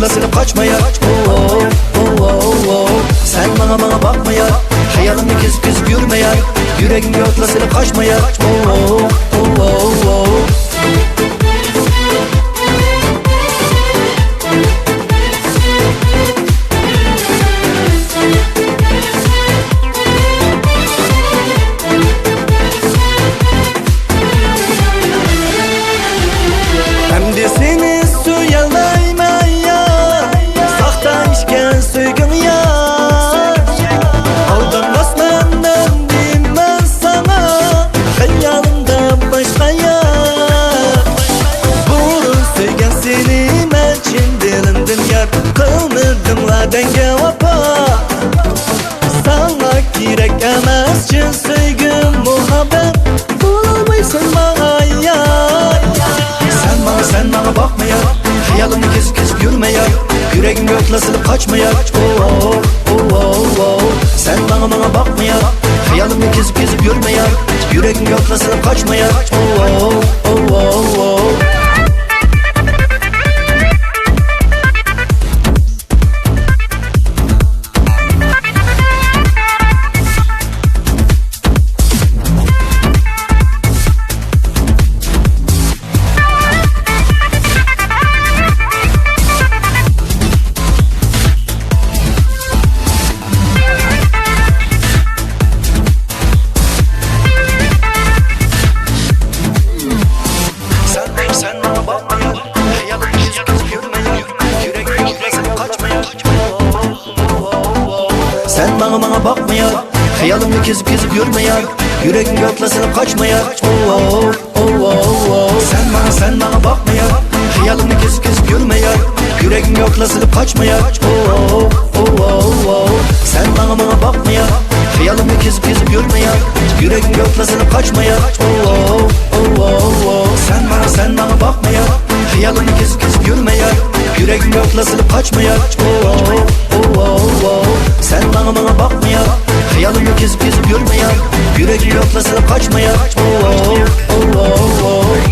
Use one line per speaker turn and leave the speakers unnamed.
yoklasılıp kaçmaya. Oh oh oh oh oh. Sen bana bakmaya, hayalimi kesip yürümeye, yüreğim yoklasılıp kaçmaya. Oh oh oh oh oh. Seni suyalaymaya, sakta işken söygün ya. Aldanmasman diyeyim ben sana, hayalımda başka ya. Burun söygen seni ben için dilimdim yar. Kılmırdım la denge vapa. Sana gerek emez cin söygün muhabbet. Bulamaysın bana ya. Sen bana bakmaya, hayalimi kesip yürümeye, yüreğim yoklasılıp kaçmaya. Oh oh oh oh oh. Sen bana bakmaya, hayalimi kesip yürümeye, yüreğim yoklasılıp kaçmaya. Oh oh oh oh oh. Sen bana bakmaya, hayalimi kesip yürümeye, yüreğim yoklasılıp kaçmaya. Sen bana bakmaya, hayalimi kesip yürümeye, yüreğim yoklasılıp kaçmaya. Oh oh oh oh oh. Sen bana bakmaya, hayalimi kesip yürümeye, yüreğim yoklasılıp kaçmaya. Oh oh oh oh oh. Sen bana bakmaya, hayalimi kesip yürümeye, yüreğim yoklasılıp kaçmaya. Oh oh oh oh oh. Sen bana bakmaya, hayalimi kesip yürümeye, yüreğim yoklasılıp kaçmaya. Oh oh oh oh oh. Sen bana bakmaya, hayalimi kesip yürümeye, yüreğim yoklasılıp kaçmaya. Oh oh oh oh oh.